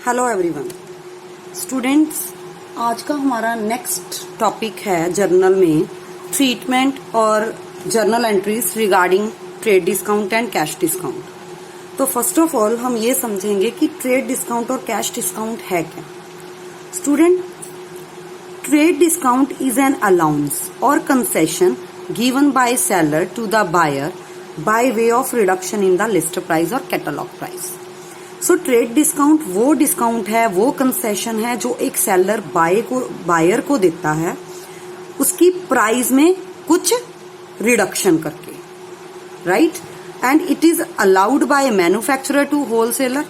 Hello everyone students, आज का हमारा नेक्स्ट टॉपिक है जर्नल में ट्रीटमेंट और journal entries regarding trade discount and cash discount. तो फर्स्ट ऑफ ऑल हम ये समझेंगे कि ट्रेड डिस्काउंट और कैश डिस्काउंट है क्या। Student, trade discount is an allowance और concession given by seller to the buyer by way of reduction in the list price और catalogue price. So trade discount वो डिस्काउंट है, वो concession है जो एक सेलर बायर को देता है उसकी प्राइस में कुछ रिडक्शन करके, right. And it is allowed by manufacturer to wholesaler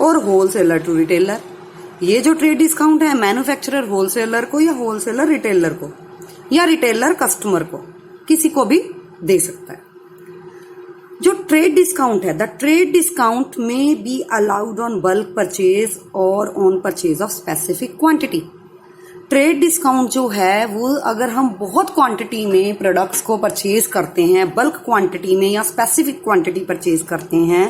और होलसेलर टू रिटेलर। ये जो ट्रेड डिस्काउंट है मैन्युफैक्चरर होलसेलर को या होलसेलर रिटेलर को या रिटेलर कस्टमर को, किसी को भी दे सकता है। जो ट्रेड डिस्काउंट है, द ट्रेड डिस्काउंट में be allowed on bulk purchase और on purchase of specific quantity. Trade discount जो है वो अगर हम बहुत क्वांटिटी में प्रोडक्ट्स को परचेज करते हैं, बल्क क्वांटिटी में या स्पेसिफिक क्वांटिटी परचेज करते हैं,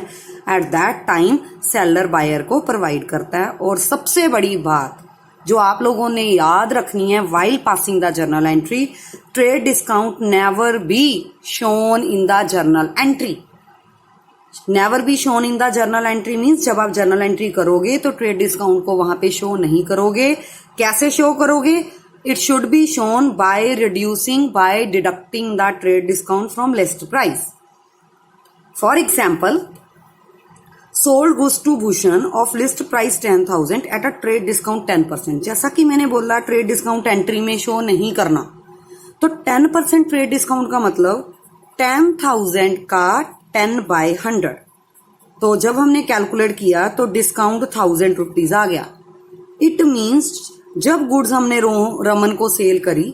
at that time seller buyer को प्रोवाइड करता है। और सबसे बड़ी बात जो आप लोगों ने याद रखनी है while passing the journal entry, trade discount never be shown in the journal entry. Never be shown in the journal entry means जब आप जर्नल एंट्री करोगे तो ट्रेड डिस्काउंट को वहां पे शो नहीं करोगे। कैसे शो करोगे? It should be shown by reducing, by deducting the trade discount from list price. For example, sold goods to Bhushan of list price 10,000 at a trade discount 10%। जैसा कि मैंने बोला ट्रेड डिस्काउंट एंट्री में show नहीं करना, तो 10% trade discount का मतलब 10,000 का 10/100। तो जब हमने कैलकुलेट किया तो डिस्काउंट 1000 रुपीज आ गया। इट मीन्स जब गुड्स हमने रमन को सेल करी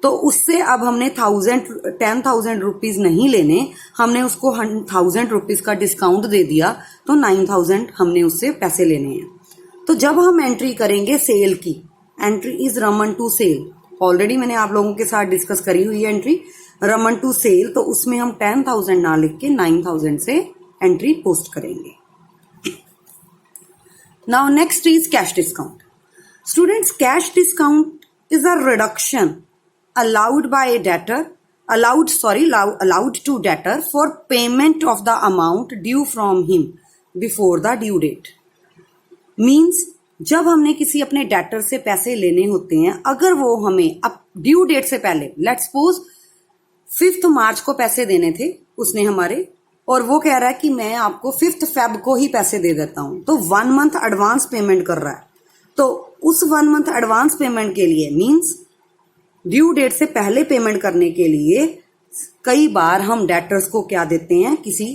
तो उससे अब हमने 10,000 रुपीज नहीं लेने, हमने उसको 1000 रुपीज का डिस्काउंट दे दिया, तो 9,000 हमने उससे पैसे लेने हैं। तो जब हम एंट्री करेंगे सेल की, entry is Raman to sale, already मैंने आप लोगों के साथ डिस्कस करी हुई है एंट्री रमन टू सेल, तो उसमें हम 10,000 ना लिख के 9,000 से एंट्री पोस्ट करेंगे। Now next is cash discount. Students, cash discount is a reduction allowed by a debtor, allowed to debtor for payment of the amount due from him before the due date. Means जब हमने किसी अपने debtor से पैसे लेने होते हैं, अगर वो हमें अब ड्यू डेट से पहले, लेट्स सपोज 5 मार्च को पैसे देने थे उसने हमारे, और वो कह रहा है कि मैं आपको 5 फेब को ही पैसे दे देता हूं, तो 1 मंथ एडवांस पेमेंट कर रहा है। तो उस 1 मंथ एडवांस पेमेंट के लिए मीन्स ड्यू डेट से पहले पेमेंट करने के लिए कई बार हम डेटर्स को क्या देते हैं, किसी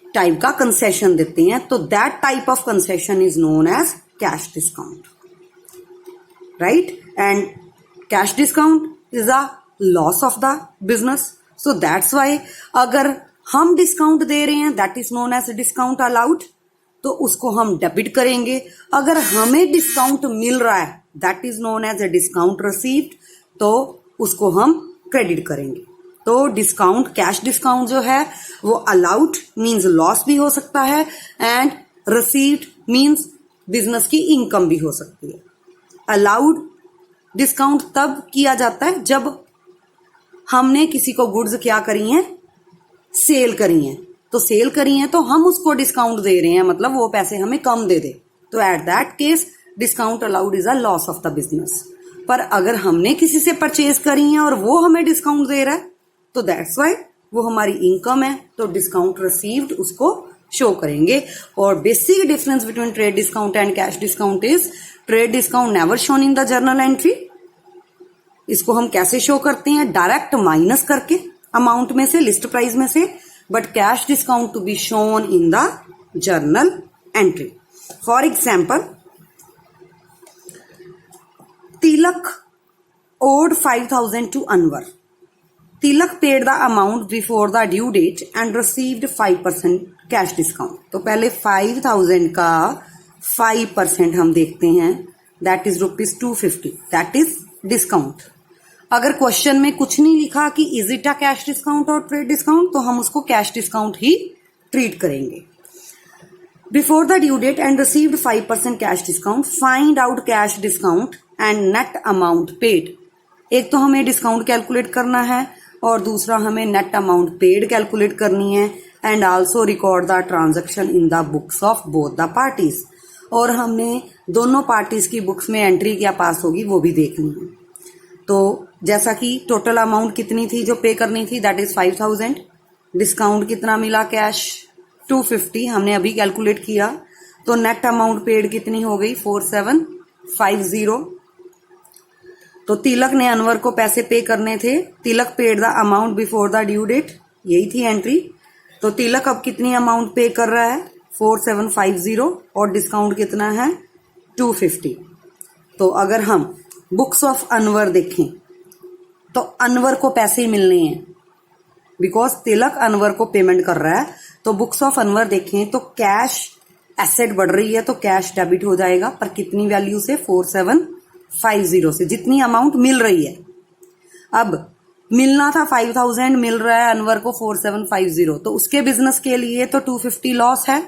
टाइप का कंसेशन देते हैं, तो that type of concession is known as cash discount, right. And cash discount is a loss of the business, so that's why अगर हम डिस्काउंट दे रहे हैं that is known as discount allowed, तो उसको हम डेबिट करेंगे। अगर हमें डिस्काउंट मिल रहा है that is known as a discount received, तो उसको हम क्रेडिट करेंगे। तो डिस्काउंट, कैश डिस्काउंट जो है वो अलाउड मींस लॉस भी हो सकता है एंड रिसीव्ड मींस बिजनेस की इनकम भी हो सकती है। अलाउड डिस्काउंट तब किया जाता है जब हमने किसी को गुड्स क्या करी हैं, सेल करी हैं। तो सेल करी हैं तो हम उसको डिस्काउंट दे रहे हैं, मतलब वो पैसे हमें कम दे दे, तो at that case discount allowed is a loss of the business. पर अगर हमने किसी से परचेज करी है और वो हमें डिस्काउंट दे रहा है तो दैट्स वाई वो हमारी इनकम है, तो डिस्काउंट रिसीव्ड उसको शो करेंगे। और basic difference between trade discount and cash discount is trade discount never shown in the journal entry. इसको हम कैसे शो करते हैं? डायरेक्ट माइनस करके अमाउंट में से, लिस्ट प्राइस में से, but cash discount to be shown in the journal entry. For example, Tilak owed 5,000 to Anwar. Tilak paid the amount before the due date and received 5% cash discount. तो पहले 5,000 का 5% हम देखते हैं, that is ₹250, that is discount. अगर question में कुछ नहीं लिखा कि is it a cash discount और ट्रेड डिस्काउंट, तो हम उसको कैश डिस्काउंट ही ट्रीट करेंगे। Before the due date and received 5% cash discount, find out cash discount and net amount paid. एक तो हमें डिस्काउंट कैलकुलेट करना है और दूसरा हमें नेट अमाउंट पेड कैलकुलेट करनी है, and also record the transaction in the books of both the parties. और हमने दोनों पार्टीज की बुक्स में एंट्री क्या पास होगी वो भी देखनी है। तो जैसा कि टोटल अमाउंट कितनी थी जो पे करनी थी, दैट इज 5000। डिस्काउंट कितना मिला कैश, 250 हमने अभी कैलकुलेट किया। तो नेट अमाउंट पेड कितनी हो गई, 4750। तो तिलक ने अनवर को पैसे पे करने थे। Tilak paid the amount before the due date, यही थी एंट्री। तो तिलक अब कितनी अमाउंट पे कर रहा है, 4750, और डिस्काउंट कितना है, 250। तो अगर हम बुक्स ऑफ अनवर देखें तो अनवर को पैसे मिलने हैं, बिकॉज तिलक अनवर को पेमेंट कर रहा है। तो बुक्स ऑफ अनवर देखें तो कैश एसेट बढ़ रही है, तो कैश डेबिट हो जाएगा, पर कितनी वैल्यू से, 4750 से, जितनी अमाउंट मिल रही है। अब मिलना था 5000, मिल रहा है अनवर को 4750, तो उसके बिजनेस के लिए तो 250 लॉस है।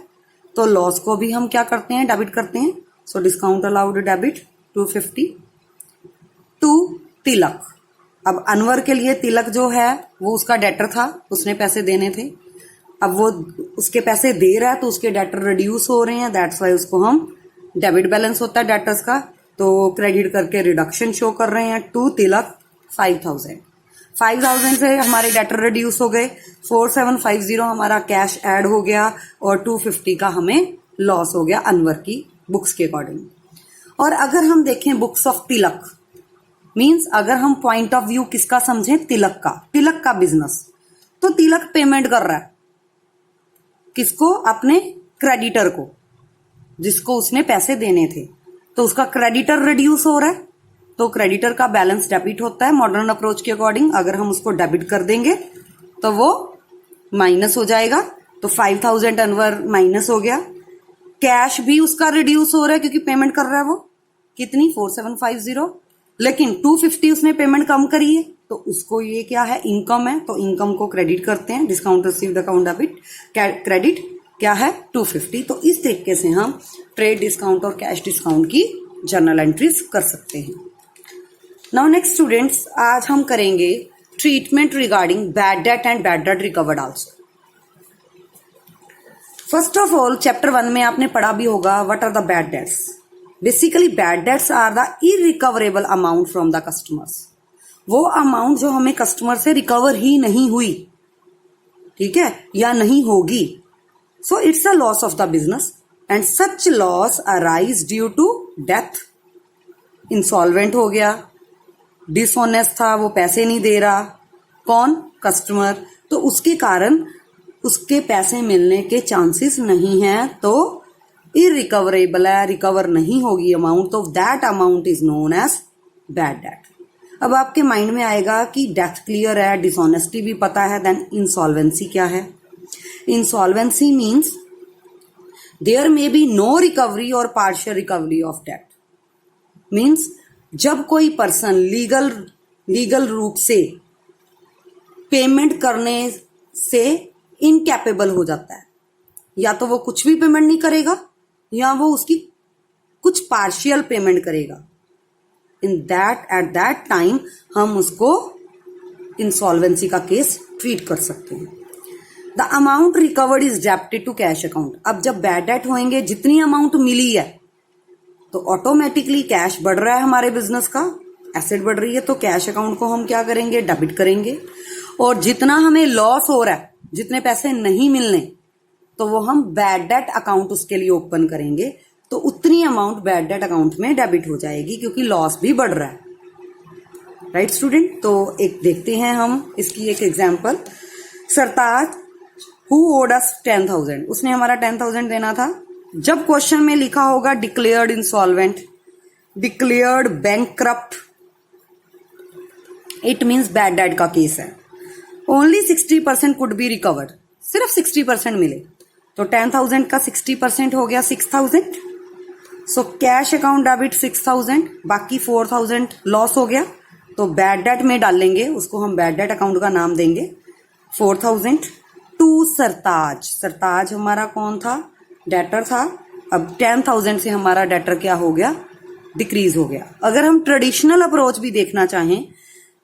तो लॉस को भी हम क्या करते हैं, डेबिट करते हैं। So discount allowed debit 250 to Tilak. अब अनवर के लिए तिलक जो है वो उसका डेटर था, उसने पैसे देने थे। अब वो उसके पैसे दे रहा है तो उसके डेटर रिड्यूस हो रहे हैं, दैट्स वाई उसको हम डेबिट बैलेंस होता है डेटर्स का, तो क्रेडिट करके रिडक्शन शो कर रहे हैं टू तिलक 5000 से हमारे डेटर रिड्यूस हो गए, 4750 हमारा कैश ऐड हो गया, और 250 का हमें लॉस हो गया अनवर की बुक्स के अकॉर्डिंग। और अगर हम देखें बुक्स ऑफ तिलक, मींस अगर हम पॉइंट ऑफ व्यू किसका समझें, तिलक का बिजनेस, तो तिलक पेमेंट कर रहा है किसको, अपने क्रेडिटर को, जिसको उसने पैसे देने थे। तो उसका क्रेडिटर रिड्यूस हो रहा है, तो क्रेडिटर का बैलेंस डेबिट होता है मॉडर्न अप्रोच के अकॉर्डिंग। अगर हम उसको डेबिट कर देंगे तो वो माइनस हो जाएगा। तो 5000 अनवर माइनस हो गया, कैश भी उसका रिड्यूस हो रहा है क्योंकि पेमेंट कर रहा है वो कितनी, 4750, लेकिन 250 उसने पेमेंट कम करी है, तो उसको ये क्या है, इनकम है, तो इनकम को क्रेडिट करते हैं, discount received account debit, credit क्या है, 250। तो इस तरीके से हम ट्रेड डिस्काउंट और कैश डिस्काउंट की जर्नल एंट्रीज कर सकते हैं। नाउ नेक्स्ट स्टूडेंट्स, आज हम करेंगे treatment regarding bad debt and bad debt recovered also. First of all chapter 1 में आपने पढ़ा भी होगा what are the bad debts. Basically bad debts are the irrecoverable amount from the customers, वो amount जो हमें कस्टमर से रिकवर ही नहीं हुई, ठीक है, या नहीं होगी। So it's a loss of the business and such loss arise due to death. Insolvent हो गया, डिसऑनेस्ट था, वो पैसे नहीं दे रहा, कौन, कस्टमर, तो उसके कारण उसके पैसे मिलने के चांसेस नहीं हैं, तो इरिकवरेबल है, रिकवर नहीं होगी अमाउंट, तो that amount is known as bad debt. अब आपके माइंड में आएगा कि डेथ क्लियर है, डिसऑनेस्टी भी पता है, देन इंसॉल्वेंसी क्या है। Insolvency means there may be no recovery और partial recovery of debt. Means जब कोई पर्सन लीगल रूप से पेमेंट करने से इनकैपेबल हो जाता है, या तो वो कुछ भी पेमेंट नहीं करेगा या वो उसकी कुछ पार्शियल पेमेंट करेगा, एट दैट टाइम हम उसको इंसॉल्वेंसी का केस ट्रीट कर सकते हैं। The amount recovered is debited to cash account. अब जब बैड डेट होंगे, जितनी अमाउंट मिली है तो ऑटोमेटिकली कैश बढ़ रहा है, हमारे बिजनेस का एसेट बढ़ रही है, तो कैश अकाउंट को हम क्या करेंगे, डेबिट करेंगे। और जितना हमें लॉस हो रहा है, जितने पैसे नहीं मिलने, तो वो हम बैड डेट अकाउंट उसके लिए ओपन करेंगे, तो उतनी अमाउंट बैड डेट अकाउंट में डेबिट हो जाएगी क्योंकि लॉस भी बढ़ रहा है। राइट स्टूडेंट, तो एक देखते हैं हम इसकी एक एग्जांपल। सरताज हु ओड अस 10,000, उसने हमारा 10,000 देना था। जब क्वेश्चन में लिखा होगा declared insolvent, declared bankrupt, it means bad debt का केस है। ओनली 60% कुड बी रिकवर्ड, सिर्फ 60% मिले, तो 10,000 का 60% हो गया 6,000। सो कैश अकाउंट डेबिट 6,000, बाकी 4,000 लॉस हो गया, तो बैड डेट में डालेंगे, उसको हम बैड डेट अकाउंट का नाम देंगे 4,000 टू सरताज। सरताज हमारा कौन था, डेटर था, अब 10,000 से हमारा डेटर क्या हो गया, डिक्रीज हो गया। अगर हम ट्रेडिशनल अप्रोच भी देखना चाहें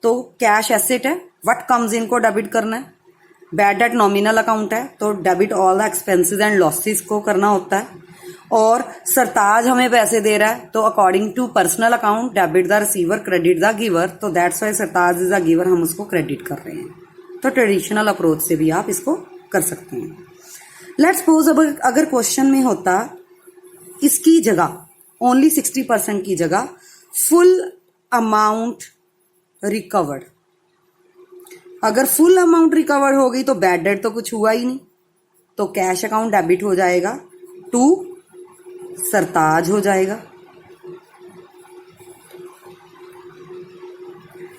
तो कैश एसेट है, व्हाट कम्स इन को डेबिट करना है। बैड डेट नॉमिनल अकाउंट है तो debit all the expenses and losses को करना होता है। और सरताज हमें पैसे दे रहा है तो according to personal account debit the receiver credit the giver, तो that's why Sartaj is the giver, हम उसको क्रेडिट कर रहे हैं। तो ट्रेडिशनल अप्रोच से भी आप इसको कर सकते हैं। लेट्स सपोज अगर क्वेश्चन में होता इसकी जगह ओनली 60% की जगह फुल अमाउंट रिकवर्ड, अगर फुल अमाउंट रिकवर हो गई तो बैड डेट तो कुछ हुआ ही नहीं, तो कैश अकाउंट डेबिट हो जाएगा टू सरताज हो जाएगा।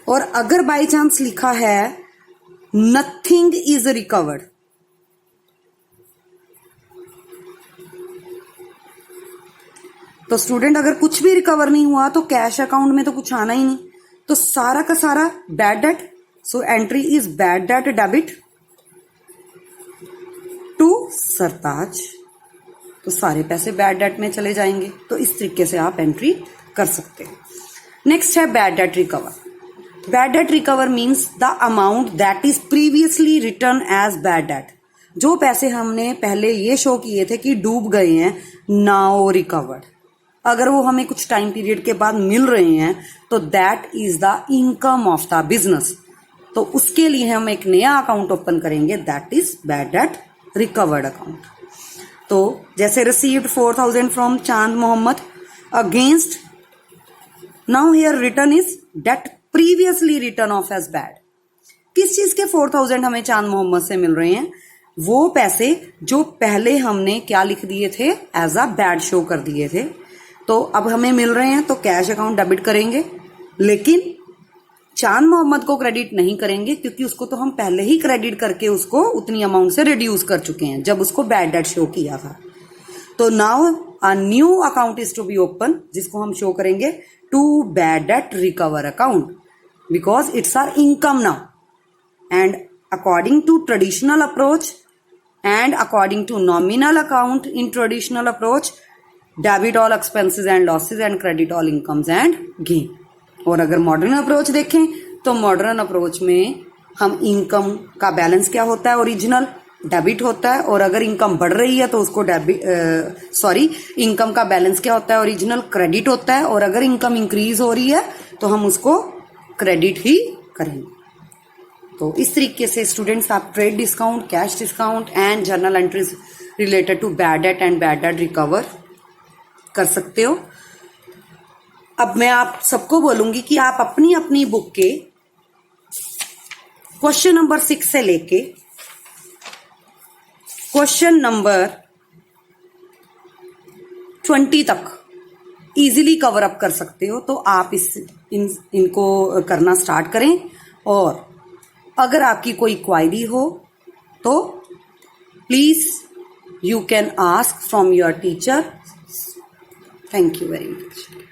और अगर बाय चांस लिखा है नथिंग इज रिकवर्ड, तो स्टूडेंट अगर कुछ भी रिकवर नहीं हुआ तो कैश अकाउंट में तो कुछ आना ही नहीं, तो सारा का सारा bad debt. So entry is bad debt debit to Sartaj, तो सारे पैसे बैड डेट में चले जाएंगे। तो इस तरीके से आप एंट्री कर सकते हैं। नेक्स्ट है bad debt recover. Bad debt recover means the amount that is previously return as bad debt, जो पैसे हमने पहले ये शो किए थे कि डूब गए हैं, नाउ रिकवर्ड, अगर वो हमें कुछ टाइम पीरियड के बाद मिल रहे हैं तो that is the income of the business, तो उसके लिए हम एक नया अकाउंट ओपन करेंगे, that is bad debt recovered account. तो जैसे received 4,000 from Chand Mohammad against, now here return is debt previously return of as bad. किस चीज के 4,000 हमें चांद मोहम्मद से मिल रहे हैं, वो पैसे जो पहले हमने क्या लिख दिए थे, एज अ बैड शो कर दिए थे, तो अब हमें मिल रहे हैं, तो कैश अकाउंट डेबिट करेंगे, लेकिन चांद मोहम्मद को क्रेडिट नहीं करेंगे क्योंकि उसको तो हम पहले ही क्रेडिट करके उसको उतनी अमाउंट से रिड्यूस कर चुके हैं जब उसको बैड डेट शो किया था। तो now a new account is to be open, जिसको हम शो करेंगे to bad debt recover account, because it's our income now. And according to traditional approach and according to nominal account in traditional approach, debit all expenses and losses and credit all incomes and gain। और अगर modern approach देखें तो modern approach में हम income का balance क्या होता है, ओरिजिनल डेबिट होता है, और अगर इनकम बढ़ रही है तो उसको इनकम का बैलेंस क्या होता है, ओरिजिनल क्रेडिट होता है, और अगर इनकम इंक्रीज हो रही है तो हम उसको क्रेडिट ही करेंगे। तो इस तरीके से स्टूडेंट्स आप trade discount, cash discount and journal entries related to bad debt and bad debt recover कर सकते हो। अब मैं आप सबको बोलूंगी कि आप अपनी अपनी बुक के क्वेश्चन नंबर 6 से लेके क्वेश्चन नंबर 20 तक इजीली कवर अप कर सकते हो। तो आप इनको करना स्टार्ट करें, और अगर आपकी कोई क्वायरी हो तो please you can ask from your teacher. Thank you very much.